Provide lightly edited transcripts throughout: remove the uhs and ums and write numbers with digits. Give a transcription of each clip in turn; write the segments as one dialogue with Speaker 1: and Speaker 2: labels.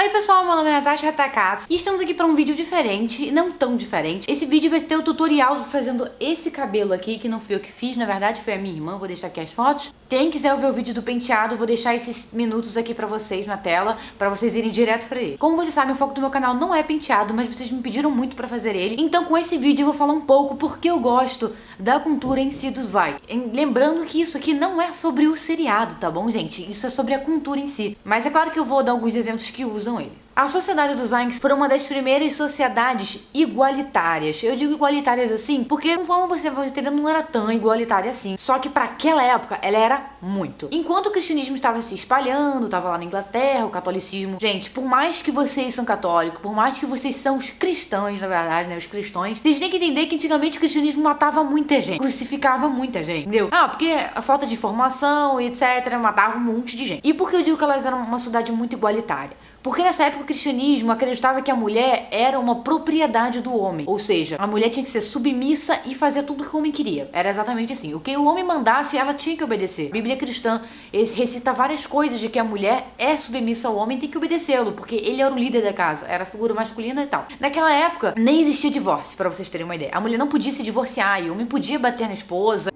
Speaker 1: Aí pessoal, meu nome é Natasha Takasu e estamos aqui para um vídeo diferente, não tão diferente. Esse vídeo vai ter o tutorial fazendo esse cabelo aqui, que não fui eu que fiz, na verdade foi a minha irmã, vou deixar aqui as fotos. Quem quiser ver o vídeo do penteado, vou deixar esses minutos aqui pra vocês na tela, pra vocês irem direto pra ele. Como vocês sabem, o foco do meu canal não é penteado, mas vocês me pediram muito pra fazer ele. Então com esse vídeo eu vou falar um pouco porque eu gosto da cultura em si dos Vikings. Lembrando que isso aqui não é sobre o seriado, tá bom, gente? Isso é sobre a cultura em si. Mas é claro que eu vou dar alguns exemplos que usam ele. A sociedade dos Vikings foi uma das primeiras sociedades igualitárias. Eu digo igualitárias assim porque, conforme você vai entendendo, não era tão igualitária assim. Só que para aquela época, ela era muito. Enquanto o cristianismo estava se espalhando, estava lá na Inglaterra, o catolicismo... Gente, por mais que vocês são católicos, por mais que vocês são os cristãos, na verdade, né, os cristãos, vocês têm que entender que antigamente o cristianismo matava muita gente, crucificava muita gente, entendeu? Porque a falta de informação e etc. matava um monte de gente. E por que eu digo que elas eram uma sociedade muito igualitária? Porque nessa época o cristianismo acreditava que a mulher era uma propriedade do homem. Ou seja, a mulher tinha que ser submissa e fazer tudo que o homem queria. Era exatamente assim. O que o homem mandasse, ela tinha que obedecer. A Bíblia cristã recita várias coisas de que a mulher é submissa ao homem e tem que obedecê-lo, porque ele era o líder da casa, era a figura masculina e tal. Naquela época, nem existia divórcio, pra vocês terem uma ideia. A mulher não podia se divorciar e o homem podia bater na esposa.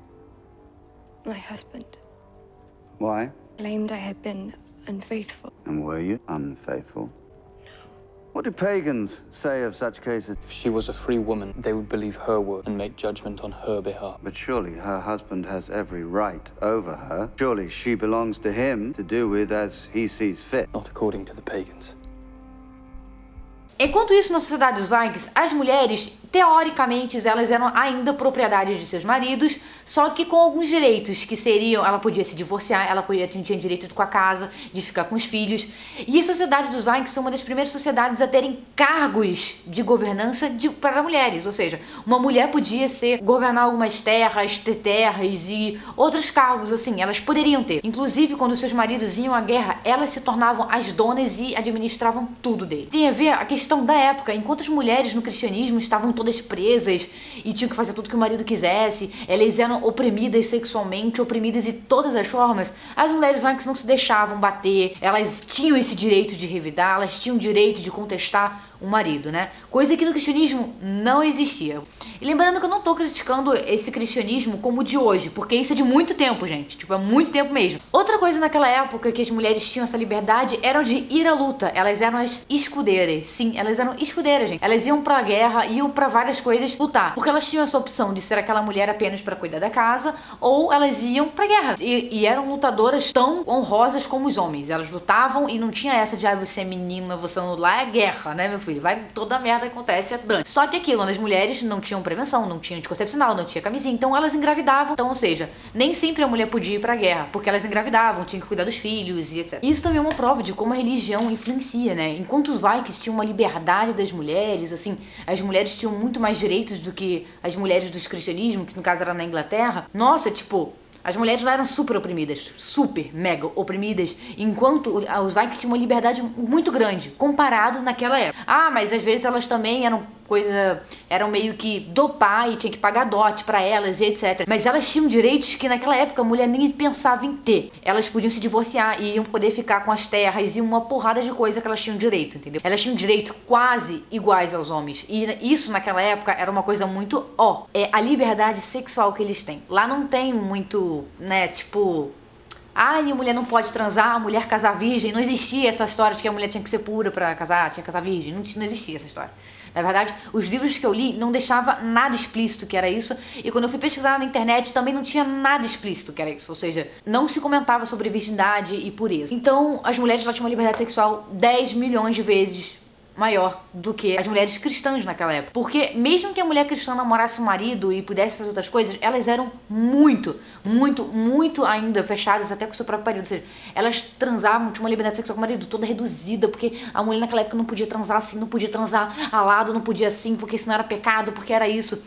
Speaker 2: My husband
Speaker 3: Why?
Speaker 2: claimed I had been unfaithful.
Speaker 3: And were you unfaithful? What do pagans say of such cases?
Speaker 4: If she was a free woman, they would believe her word and make judgment on her behalf.
Speaker 3: But surely her husband has every right over her. Surely she belongs to him to do with as he sees fit.
Speaker 4: Not according to the pagans.
Speaker 1: Enquanto isso, na sociedade dos Vikings, as mulheres, teoricamente, elas eram ainda propriedade de seus maridos, só que com alguns direitos, que seriam, ela podia se divorciar, ela tinha direito com a casa, de ficar com os filhos. E a sociedade dos Vikings foi uma das primeiras sociedades a terem cargos de governança para mulheres, ou seja, uma mulher podia governar algumas terras, ter terras e outros cargos, assim, elas poderiam ter. Inclusive, quando seus maridos iam à guerra, elas se tornavam as donas e administravam tudo dele. Tem a ver a questão da época, enquanto as mulheres no cristianismo estavam todas presas e tinham que fazer tudo que o marido quisesse, elas eram oprimidas sexualmente, oprimidas de todas as formas, as mulheres Vikings não se deixavam bater, elas tinham esse direito de revidar, elas tinham o direito de contestar o marido, né? Coisa que no cristianismo não existia. E lembrando que eu não tô criticando esse cristianismo como o de hoje, porque isso é de muito tempo, gente. Tipo, é muito tempo mesmo. Outra coisa naquela época que as mulheres tinham essa liberdade era de ir à luta. Elas eram as escudeiras. Sim, elas eram escudeiras, gente. Elas iam pra guerra, iam pra várias coisas lutar. Porque elas tinham essa opção de ser aquela mulher apenas pra cuidar da casa, ou elas iam pra guerra. E eram lutadoras tão honrosas como os homens. Elas lutavam e não tinha essa de, você é menina, você não... Lá é guerra, né, meu filho? Vai, toda a merda que acontece é dano. Só que aquilo, as mulheres não tinham prevenção, não tinham anticoncepcional, não tinha camisinha, então elas engravidavam. Então, ou seja, nem sempre a mulher podia ir pra guerra, porque elas engravidavam, tinham que cuidar dos filhos e etc. Isso também é uma prova de como a religião influencia, né? Enquanto os Vikings tinham uma liberdade das mulheres, assim, as mulheres tinham muito mais direitos do que as mulheres do cristianismo, que no caso era na Inglaterra. Nossa, tipo... As mulheres lá eram super oprimidas, super, mega oprimidas, enquanto os Vikings tinham uma liberdade muito grande, comparado naquela época. Ah, mas às vezes elas também eram meio que do pai, tinha que pagar dote pra elas e etc. Mas elas tinham direitos que naquela época a mulher nem pensava em ter. Elas podiam se divorciar e iam poder ficar com as terras e uma porrada de coisa que elas tinham direito, entendeu? Elas tinham direito quase iguais aos homens. E isso naquela época era uma coisa muito, é a liberdade sexual que eles têm. Lá não tem muito, né, tipo... Ah, e a mulher não pode transar, a mulher casar virgem. Não existia essa história de que a mulher tinha que ser pura pra casar, tinha que casar virgem. Não existia essa história. Na verdade, os livros que eu li não deixava nada explícito que era isso. E quando eu fui pesquisar na internet, também não tinha nada explícito que era isso. Ou seja, não se comentava sobre virgindade e pureza. Então, as mulheres lá tinham uma liberdade sexual 10 milhões de vezes maior do que as mulheres cristãs naquela época. Porque mesmo que a mulher cristã namorasse um marido e pudesse fazer outras coisas, elas eram muito ainda fechadas até com o seu próprio marido. Ou seja, elas transavam, tinham uma liberdade sexual com o marido toda reduzida, porque a mulher naquela época não podia transar assim, não podia transar alado, não podia assim, porque senão era pecado, porque era isso.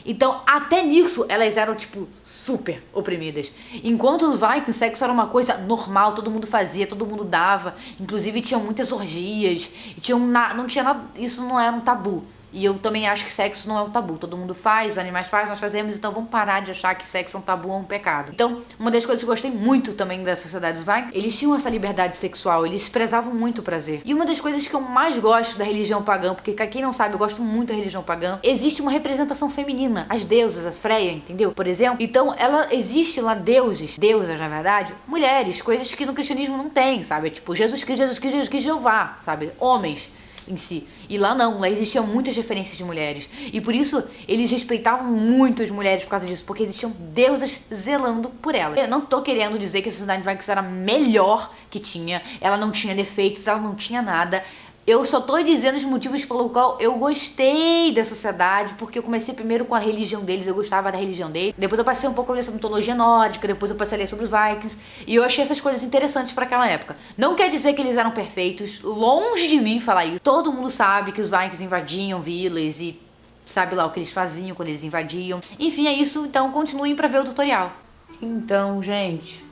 Speaker 1: Então, até nisso, elas eram, tipo, super oprimidas. Enquanto os Vikings, sexo era uma coisa normal, todo mundo fazia, todo mundo dava. Inclusive, tinham muitas orgias. E não tinha nada, isso não era um tabu. E eu também acho que sexo não é um tabu. Todo mundo faz, os animais fazem, nós fazemos, então vamos parar de achar que sexo é um tabu ou um pecado. Então, uma das coisas que eu gostei muito também da sociedade dos Vikings, eles tinham essa liberdade sexual, eles prezavam muito o prazer. E uma das coisas que eu mais gosto da religião pagã, porque quem não sabe, eu gosto muito da religião pagã, existe uma representação feminina. As deusas, a Freya, entendeu? Por exemplo. Então, ela existe lá deusas, na verdade, mulheres, coisas que no cristianismo não tem, sabe? Tipo, Jesus Cristo, Jeová, sabe? Homens em si. E lá não, lá existiam muitas referências de mulheres. E por isso eles respeitavam muito as mulheres por causa disso, porque existiam deusas zelando por elas. Eu não tô querendo dizer que a sociedade Vikings era a melhor que tinha, ela não tinha defeitos, ela não tinha nada. Eu só tô dizendo os motivos pelo qual eu gostei da sociedade, porque eu comecei primeiro com a religião deles, eu gostava da religião deles. Depois eu passei um pouco a ler sobre mitologia nórdica, depois eu passei a ler sobre os Vikings, e eu achei essas coisas interessantes pra aquela época. Não quer dizer que eles eram perfeitos, longe de mim falar isso. Todo mundo sabe que os Vikings invadiam vilas e sabe lá o que eles faziam quando eles invadiam. Enfim, é isso, então continuem pra ver o tutorial. Então, gente,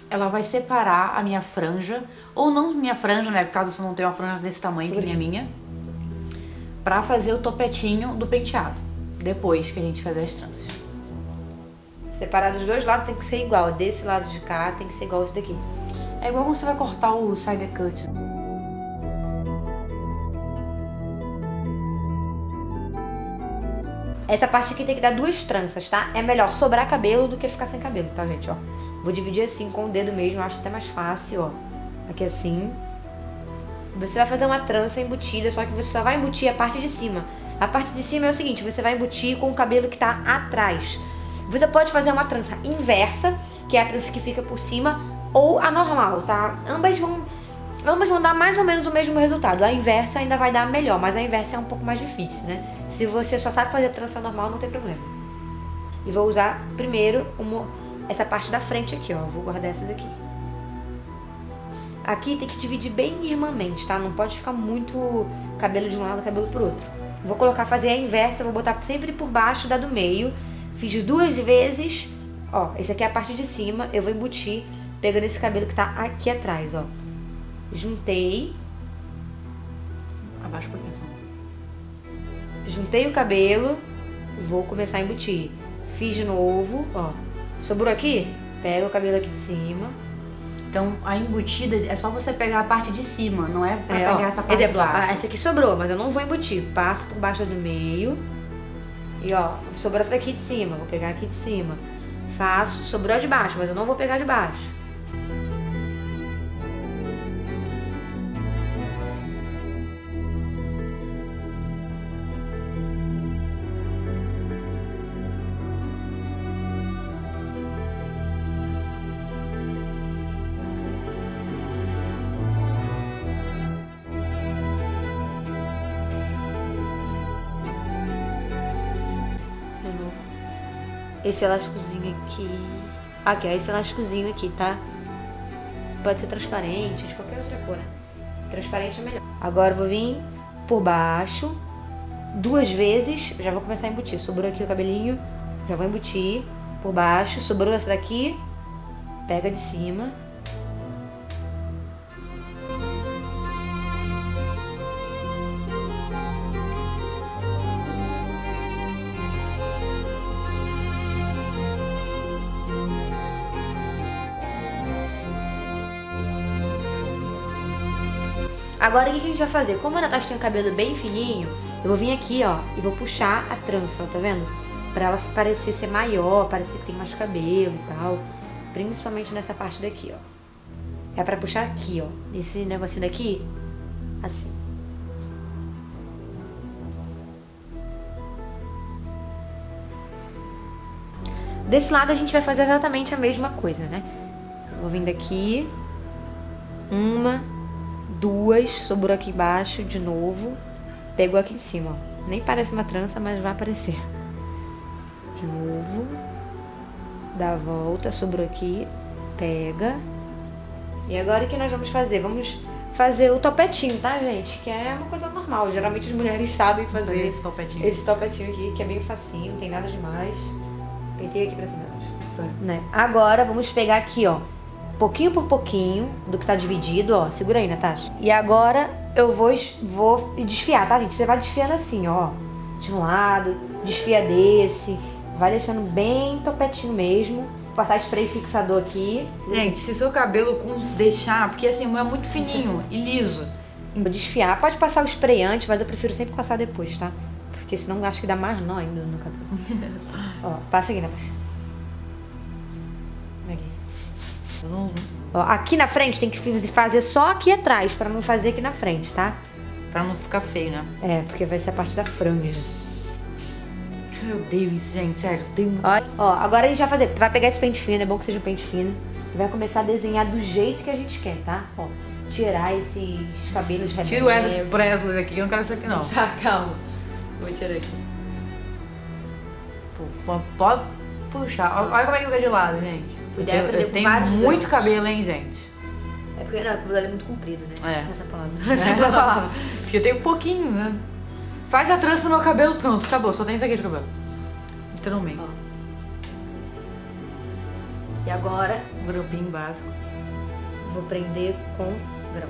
Speaker 1: ela vai separar a minha franja, ou não minha franja, né, por causa se eu não tenho uma franja desse tamanho que nem a minha, pra fazer o topetinho do penteado, depois que a gente fazer as tranças.
Speaker 5: Separar dos dois lados tem que ser igual, desse lado de cá tem que ser igual esse daqui.
Speaker 1: É igual quando você vai cortar o side cut.
Speaker 5: Essa parte aqui tem que dar 2 tranças, tá? É melhor sobrar cabelo do que ficar sem cabelo, tá, gente, ó. Vou dividir assim com o dedo mesmo, eu acho até mais fácil, ó. Aqui assim. Você vai fazer uma trança embutida, só que você só vai embutir a parte de cima. A parte de cima é o seguinte, você vai embutir com o cabelo que tá atrás. Você pode fazer uma trança inversa, que é a trança que fica por cima, ou a normal, tá? Ambas vão dar mais ou menos o mesmo resultado. A inversa ainda vai dar melhor, mas a inversa é um pouco mais difícil, né? Se você só sabe fazer trança normal, não tem problema. E vou usar primeiro essa parte da frente aqui, ó. Vou guardar essas aqui. Aqui tem que dividir bem irmãmente, tá? Não pode ficar muito cabelo de um lado, cabelo pro outro. Vou fazer a inversa, vou botar sempre por baixo da do meio. Fiz 2 vezes, ó. Esse aqui é a parte de cima, eu vou embutir pegando esse cabelo que tá aqui atrás, ó. Juntei.
Speaker 1: Abaixa um pouquinho só.
Speaker 5: Juntei o cabelo, vou começar a embutir. Fiz de novo, ó. Sobrou aqui? Pega o cabelo aqui de cima.
Speaker 1: Então, a embutida é só você pegar a parte de cima, não é pra pegar essa parte
Speaker 5: exemplo,
Speaker 1: de baixo.
Speaker 5: Essa aqui sobrou, mas eu não vou embutir. Passo por baixo do meio. E ó, sobrou essa daqui de cima, vou pegar aqui de cima. Faço, sobrou de baixo, mas eu não vou pegar de baixo. Esse elásticozinho aqui. Aqui, ó, esse elásticozinho aqui, tá? Pode ser transparente, de qualquer outra cor, né? Transparente é melhor. Agora eu vou vir por baixo 2 vezes. Já vou começar a embutir. Sobrou aqui o cabelinho, já vou embutir por baixo. Sobrou essa daqui, pega de cima. Agora o que a gente vai fazer? Como a Natasha tem o cabelo bem fininho, eu vou vir aqui, ó, e vou puxar a trança, ó, tá vendo? Pra ela parecer ser maior, parecer que tem mais cabelo e tal. Principalmente nessa parte daqui, ó. É pra puxar aqui, ó. Esse negocinho daqui, assim. Desse lado a gente vai fazer exatamente a mesma coisa, né? Vou vir daqui. 1, 2, sobrou aqui embaixo de novo, pegou aqui em cima, ó. Nem parece uma trança, mas vai aparecer. De novo, dá a volta, sobrou aqui, pega. E agora o que nós vamos fazer? Vamos fazer o topetinho, tá, gente? Que é uma coisa normal, geralmente as mulheres sabem fazer esse topetinho aqui, que é bem facinho, não tem nada demais. Pentei aqui pra cima, né? Agora vamos pegar aqui, ó, pouquinho por pouquinho do que tá dividido, ó. Segura aí, Natasha. E agora eu vou desfiar, tá, gente? Você vai desfiando assim, ó. De um lado, desfia desse. Vai deixando bem topetinho mesmo. Vou passar spray fixador aqui.
Speaker 1: Gente, se seu cabelo deixar, porque assim, o meu é muito fininho e liso.
Speaker 5: Vou desfiar. Pode passar o spray antes, mas eu prefiro sempre passar depois, tá? Porque senão acho que dá mais nó ainda no cabelo. Ó, passa aqui, Natasha. Aqui. Ó, aqui na frente tem que fazer só aqui atrás, pra não fazer aqui na frente, tá?
Speaker 1: Pra não ficar feio, né?
Speaker 5: É, porque vai ser a parte da franja.
Speaker 1: Eu odeio isso, gente, sério. Eu odeio muito.
Speaker 5: Ó, agora a gente vai pegar esse pente fino, é bom que seja um pente fino. E vai começar a desenhar do jeito que a gente quer, tá? Ó, tirar esses cabelos rebeldes.
Speaker 1: Tira o Elvis Presley daqui, eu não quero isso aqui não.
Speaker 5: Tá, calma.
Speaker 1: Vou tirar aqui. Pode puxar. Olha como é que fica de lado, gente.
Speaker 5: Ideia é aprender
Speaker 1: Eu
Speaker 5: com
Speaker 1: tenho
Speaker 5: vários
Speaker 1: muito
Speaker 5: dedos.
Speaker 1: cabelo, hein, gente.
Speaker 5: É porque não, o cabelo é muito comprido, né?
Speaker 1: É.
Speaker 5: Essa palavra. Essa palavra.
Speaker 1: Porque eu tenho pouquinho, né? Faz a trança no meu cabelo, pronto, acabou. Só tem isso aqui de cabelo. Literalmente.
Speaker 5: Ó. E agora,
Speaker 1: Grupinho básico.
Speaker 5: vou prender com grão.